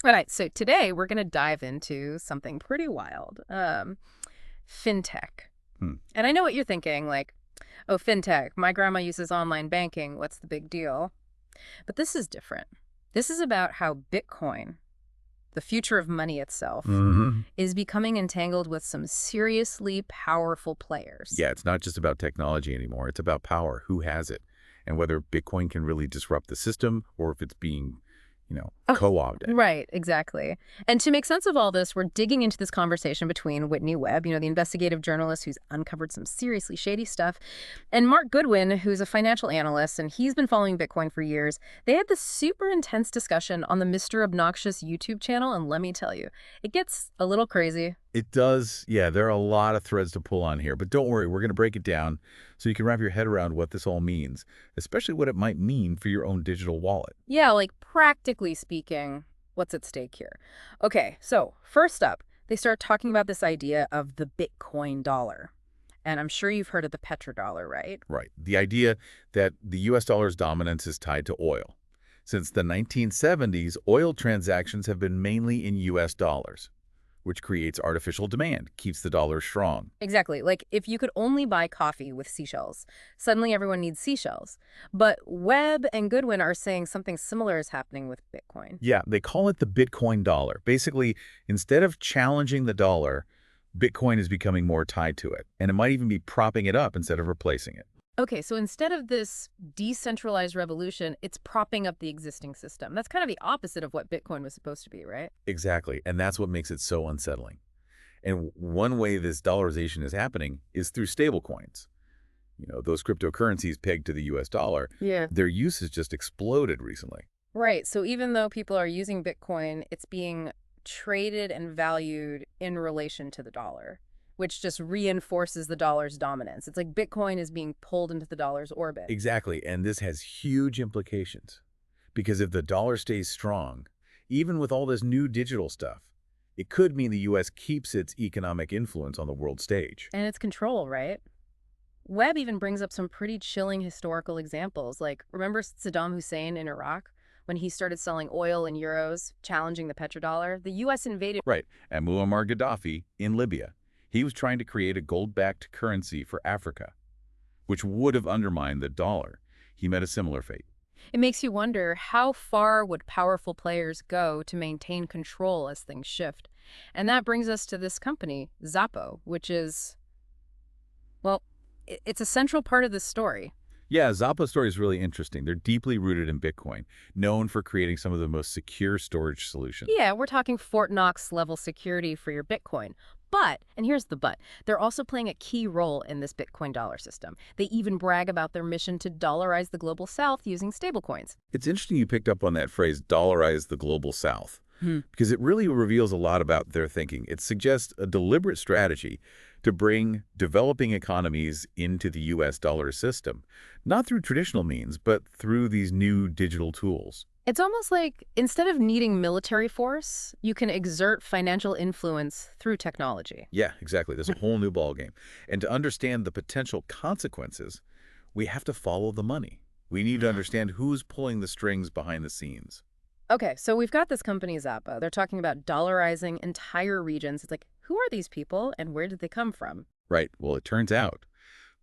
All right, so today we're going to dive into something pretty wild. Fintech. Hmm. And I know what you're thinking, like, oh, fintech, my grandma uses online banking. What's the big deal? But this is different. This is about how Bitcoin, the future of money itself, Hmm. is becoming entangled with some seriously powerful players. Yeah, it's not just about technology anymore. It's about power. Who has it? And whether Bitcoin can really disrupt the system or if it's being, Oh, co-opted. right, exactly. And to make sense of all this, we're digging into this conversation between Whitney Webb, the investigative journalist who's uncovered some seriously shady stuff, and Mark Goodwin, who's a financial analyst, and he's been following Bitcoin for years. They had this super intense discussion on the Mr Obnoxious YouTube channel, and let me tell you, it gets a little crazy. It does. Yeah, there are a lot of threads to pull on here. But don't worry, we're going to break it down so you can wrap your head around what this all means, especially what it might mean for your own digital wallet. Yeah, like practically speaking, what's at stake here? Okay, so first up, they start talking about this idea of the Bitcoin dollar. And I'm sure you've heard of the petrodollar, right? Right. The idea that the U.S. dollar's dominance is tied to oil. Since the 1970s, oil transactions have been mainly in U.S. dollars, which creates artificial demand, keeps the dollar strong. Exactly. Like if you could only buy coffee with seashells, suddenly everyone needs seashells. But Webb and Goodwin are saying something similar is happening with Bitcoin. Yeah, they call it the Bitcoin dollar. Basically, instead of challenging the dollar, Bitcoin is becoming more tied to it, and it might even be propping it up instead of replacing it. Okay, so instead of this decentralized revolution, it's propping up the existing system. That's kind of the opposite of what Bitcoin was supposed to be, right? Exactly, and that's what makes it so unsettling. And one way this dollarization is happening is through stablecoins. Those cryptocurrencies pegged to the US dollar, Yeah. their use has just exploded recently. Right. So even though people are using Bitcoin, it's being traded and valued in relation to the dollar, which just reinforces the dollar's dominance. It's like Bitcoin is being pulled into the dollar's orbit. Exactly, and this has huge implications. Because if the dollar stays strong, even with all this new digital stuff, it could mean the U.S. keeps its economic influence on the world stage. And it's control, right? Webb even brings up some pretty chilling historical examples. Like, remember Saddam Hussein in Iraq? When he started selling oil in euros, challenging the petrodollar, the U.S. invaded. Right, and Muammar Gaddafi in Libya. He was trying to create a gold-backed currency for Africa, which would have undermined the dollar. He met a similar fate. It makes you wonder, how far would powerful players go to maintain control as things shift? And that brings us to this company, Zappo, which is, well, it's a central part of this story. Yeah, Zappa's story is really interesting. They're deeply rooted in Bitcoin, known for creating some of the most secure storage solutions. Yeah, we're talking Fort Knox level security for your Bitcoin. But, and here's the but, they're also playing a key role in this Bitcoin dollar system. They even brag about their mission to dollarize the global south using stablecoins. It's interesting you picked up on that phrase, dollarize the global south, Hmm. because it really reveals a lot about their thinking. It suggests a deliberate strategy to bring developing economies into the U.S. dollar system, not through traditional means, but through these new digital tools. It's almost like instead of needing military force, you can exert financial influence through technology. Yeah, exactly. There's a whole new ballgame. And to understand the potential consequences, we have to follow the money. We need to understand who's pulling the strings behind the scenes. Okay, so we've got this company, Zappa. They're talking about dollarizing entire regions. It's like, who are these people and where did they come from? Right. Well, it turns out,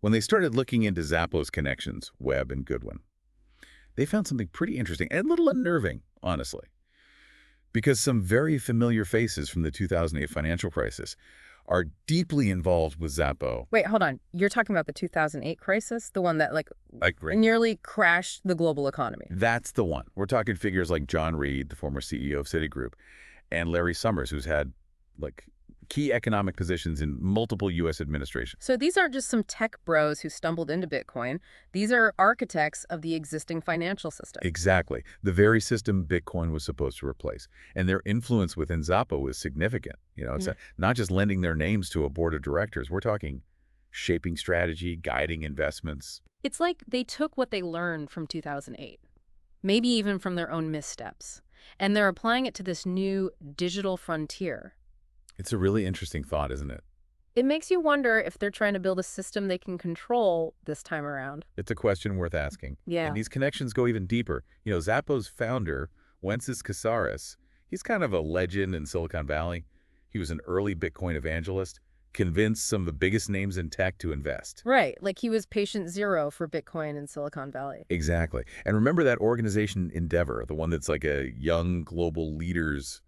when they started looking into Zappos connections, Webb and Goodwin, they found something pretty interesting and a little unnerving, honestly. Because some very familiar faces from the 2008 financial crisis are deeply involved with Zappo. Wait, hold on. You're talking about the 2008 crisis? The one that, Right. nearly crashed the global economy? That's the one. We're talking figures like John Reed, the former CEO of Citigroup, and Larry Summers, who's had, key economic positions in multiple U.S. administrations. So these aren't just some tech bros who stumbled into Bitcoin. These are architects of the existing financial system. Exactly. The very system Bitcoin was supposed to replace. And their influence within Zappo is significant. It's not just lending their names to a board of directors. We're talking shaping strategy, guiding investments. It's like they took what they learned from 2008, maybe even from their own missteps, and they're applying it to this new digital frontier. It's a really interesting thought, isn't it? It makes you wonder if they're trying to build a system they can control this time around. It's a question worth asking. Yeah. And these connections go even deeper. Zappo's founder, Wences Casares, He's kind of a legend in Silicon Valley. He was an early Bitcoin evangelist, convinced some of the biggest names in tech to invest. Right, like he was patient zero for Bitcoin in Silicon Valley. Exactly. And remember that organization Endeavor, the one that's like a young global leaders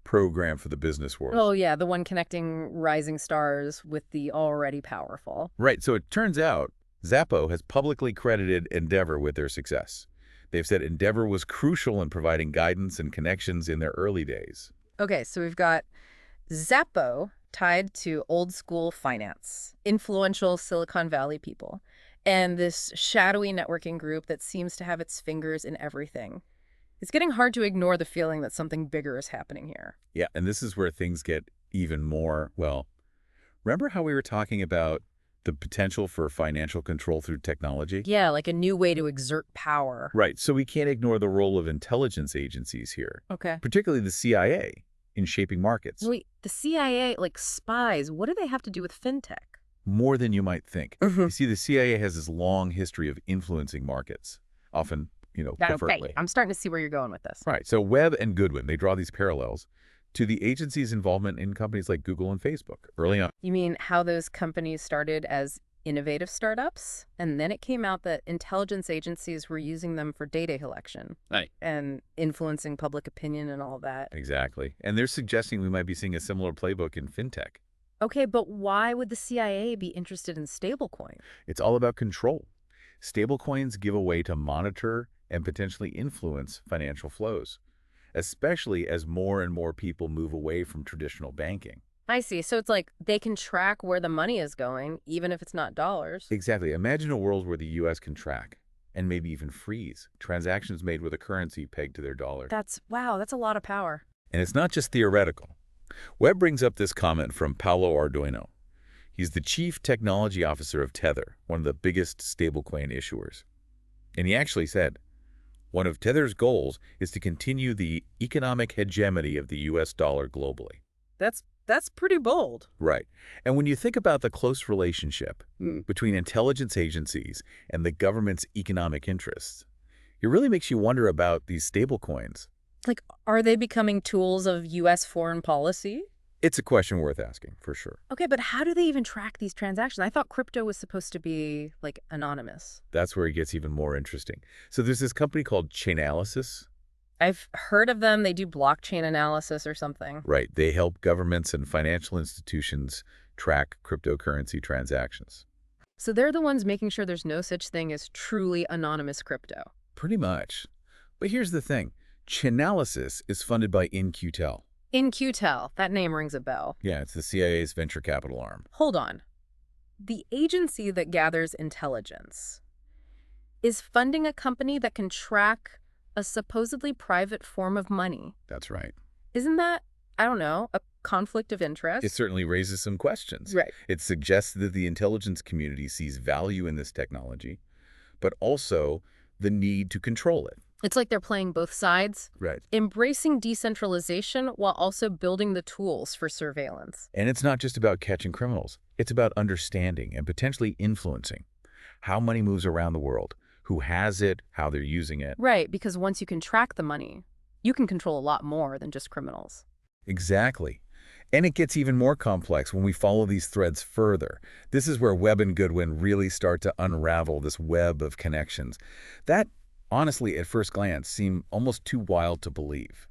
program for the business world? Oh, yeah, the one connecting rising stars with the already powerful. Right. So it turns out Zappo has publicly credited Endeavor with their success. They've said Endeavor was crucial in providing guidance and connections in their early days. Okay, so we've got Zappo tied to old school finance, influential Silicon Valley people, and this shadowy networking group that seems to have its fingers in everything. It's getting hard to ignore the feeling that something bigger is happening here. Yeah, and this is where things get even more, well, remember how we were talking about the potential for financial control through technology? Yeah, like a new way to exert power. Right, so we can't ignore the role of intelligence agencies here, Okay. particularly the CIA, in shaping markets. Wait, the CIA, like spies, what do they have to do with fintech? More than you might think. Mhm. You see, the CIA has this long history of influencing markets, often, covertly. I'm starting to see where you're going with this. Right, so Webb and Goodwin, they draw these parallels to the agency's involvement in companies like Google and Facebook early on. You mean how those companies started as innovative startups, and then it came out that intelligence agencies were using them for data collection Right. and influencing public opinion and all that. Exactly. And they're suggesting we might be seeing a similar playbook in fintech. Okay, but why would the CIA be interested in stablecoin? It's all about control. Stablecoins give a way to monitor and potentially influence financial flows, especially as more and more people move away from traditional banking. I see. So it's like they can track where the money is going, even if it's not dollars. Exactly. Imagine a world where the U.S. can track and maybe even freeze transactions made with a currency pegged to their dollar. Wow, that's a lot of power. And it's not just theoretical. Webb brings up this comment from Paolo Ardoino. He's the chief technology officer of Tether, one of the biggest stablecoin issuers. And he actually said, one of Tether's goals is to continue the economic hegemony of the U.S. dollar globally. That's pretty bold. Right. And when you think about the close relationship Hmm. between intelligence agencies and the government's economic interests, it really makes you wonder about these stablecoins. Like, are they becoming tools of U.S. foreign policy? It's a question worth asking, for sure. Okay, but how do they even track these transactions? I thought crypto was supposed to be, like, anonymous. That's where it gets even more interesting. So there's this company called Chainalysis. I've heard of them. They do blockchain analysis or something. Right. They help governments and financial institutions track cryptocurrency transactions. So they're the ones making sure there's no such thing as truly anonymous crypto. Pretty much. But here's the thing. Chainalysis is funded by In-Q-Tel. In-Q-Tel, that name rings a bell. Yeah, it's the CIA's venture capital arm. Hold on. The agency that gathers intelligence is funding a company that can track a supposedly private form of money. That's right. Isn't that, I don't know, a conflict of interest? It certainly raises some questions. Right. It suggests that the intelligence community sees value in this technology, but also the need to control it. It's like they're playing both sides, Right. embracing decentralization while also building the tools for surveillance. And it's not just about catching criminals. It's about understanding and potentially influencing how money moves around the world, who has it, how they're using it. Right, because once you can track the money, you can control a lot more than just criminals. Exactly. And it gets even more complex when we follow these threads further. This is where Webb and Goodwin really start to unravel this web of connections that, honestly, at first glance, seem almost too wild to believe.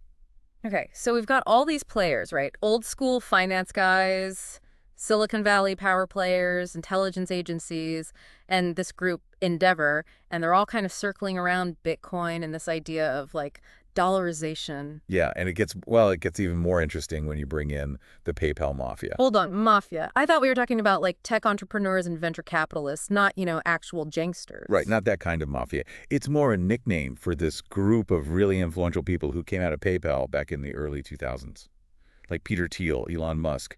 Okay, so we've got all these players, right? Old school finance guys, Silicon Valley power players, intelligence agencies, and this group, Endeavor, and they're all kind of circling around Bitcoin and this idea of, like, dollarization. Yeah, and it gets even more interesting when you bring in the PayPal mafia. Hold on, mafia. I thought we were talking about, like, tech entrepreneurs and venture capitalists, not, actual janksters. Right, not that kind of mafia. It's more a nickname for this group of really influential people who came out of PayPal back in the early 2000s. Like Peter Thiel, Elon Musk,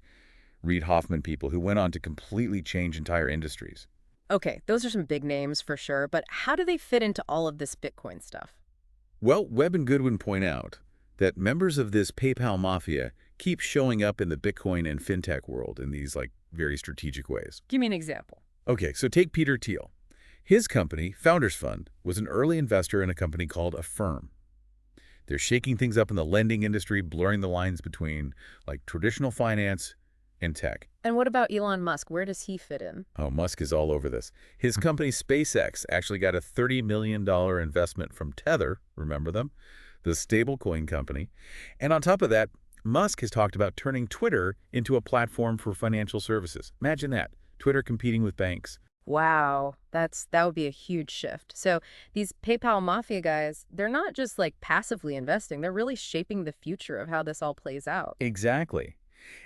Reid Hoffman people who went on to completely change entire industries. Okay, those are some big names for sure, but how do they fit into all of this Bitcoin stuff? Well, Webb and Goodwin point out that members of this PayPal mafia keep showing up in the Bitcoin and fintech world in these, very strategic ways. Give me an example. Okay, so take Peter Thiel. His company, Founders Fund, was an early investor in a company called Affirm. They're shaking things up in the lending industry, blurring the lines between, like, traditional finance and tech. And what about Elon Musk? Where does he fit in? Oh, Musk is all over this. His company SpaceX actually got a $30 million investment from Tether, remember them? The stablecoin company. And on top of that, Musk has talked about turning Twitter into a platform for financial services. Imagine that, Twitter competing with banks. Wow, that would be a huge shift. So these PayPal mafia guys, they're not just like passively investing, they're really shaping the future of how this all plays out. Exactly.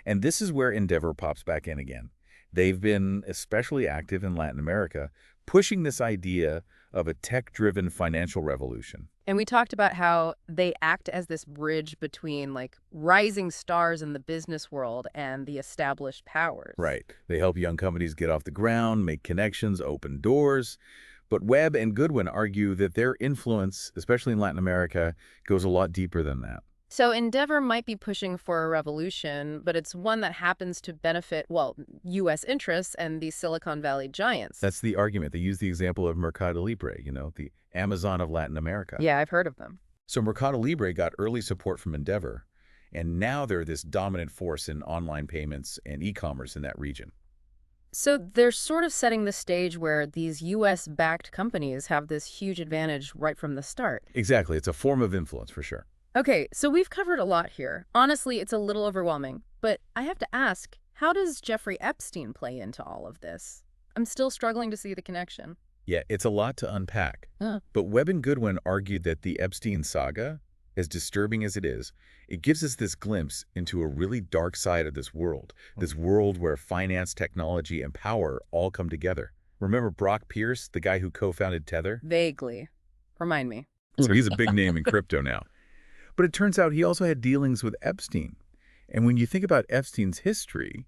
And this is where Endeavor pops back in again. They've been especially active in Latin America, pushing this idea of a tech-driven financial revolution. And we talked about how they act as this bridge between like rising stars in the business world and the established powers. Right. They help young companies get off the ground, make connections, open doors. But Webb and Goodwin argue that their influence, especially in Latin America, goes a lot deeper than that. So Endeavor might be pushing for a revolution, but it's one that happens to benefit, well, U.S. interests and these Silicon Valley giants. That's the argument. They use the example of Mercado Libre, the Amazon of Latin America. Yeah, I've heard of them. So Mercado Libre got early support from Endeavor, and now they're this dominant force in online payments and e-commerce in that region. So they're sort of setting the stage where these U.S.-backed companies have this huge advantage right from the start. Exactly. It's a form of influence for sure. Okay, so we've covered a lot here. Honestly, it's a little overwhelming. But I have to ask, how does Jeffrey Epstein play into all of this? I'm still struggling to see the connection. Yeah, it's a lot to unpack. But Webb and Goodwin argued that the Epstein saga, as disturbing as it is, it gives us this glimpse into a really dark side of this world where finance, technology, and power all come together. Remember Brock Pierce, the guy who co-founded Tether? Vaguely. Remind me. So he's a big name in crypto now. But it turns out he also had dealings with Epstein. And when you think about Epstein's history,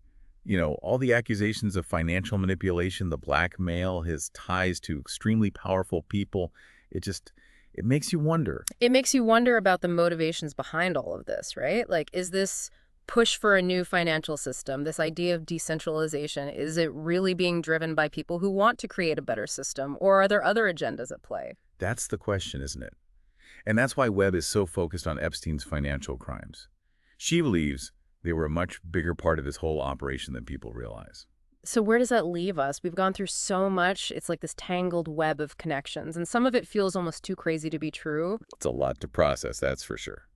all the accusations of financial manipulation, the blackmail, his ties to extremely powerful people, it makes you wonder. It makes you wonder about the motivations behind all of this, right? Like, is this push for a new financial system, this idea of decentralization, is it really being driven by people who want to create a better system, or are there other agendas at play? That's the question, isn't it? And that's why Webb is so focused on Epstein's financial crimes. She believes they were a much bigger part of this whole operation than people realize. So where does that leave us? We've gone through so much. It's like this tangled web of connections, and some of it feels almost too crazy to be true. It's a lot to process, that's for sure.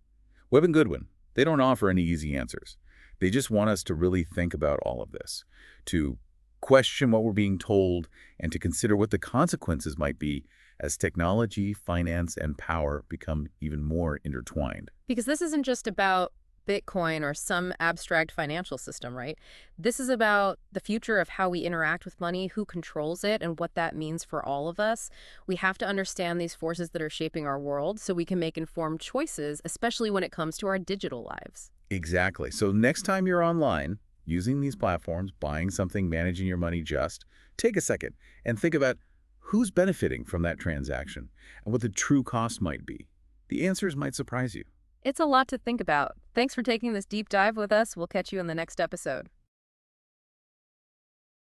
Webb and Goodwin, they don't offer any easy answers. They just want us to really think about all of this, to question what we're being told, and to consider what the consequences might be as technology, finance, and power become even more intertwined. Because this isn't just about Bitcoin or some abstract financial system, right? This is about the future of how we interact with money, who controls it, and what that means for all of us. We have to understand these forces that are shaping our world so we can make informed choices, especially when it comes to our digital lives. Exactly. So next time you're online, using these platforms, buying something, managing your money, just take a second and think about who's benefiting from that transaction and what the true cost might be. The answers might surprise you. It's a lot to think about. Thanks for taking this deep dive with us. We'll catch you in the next episode.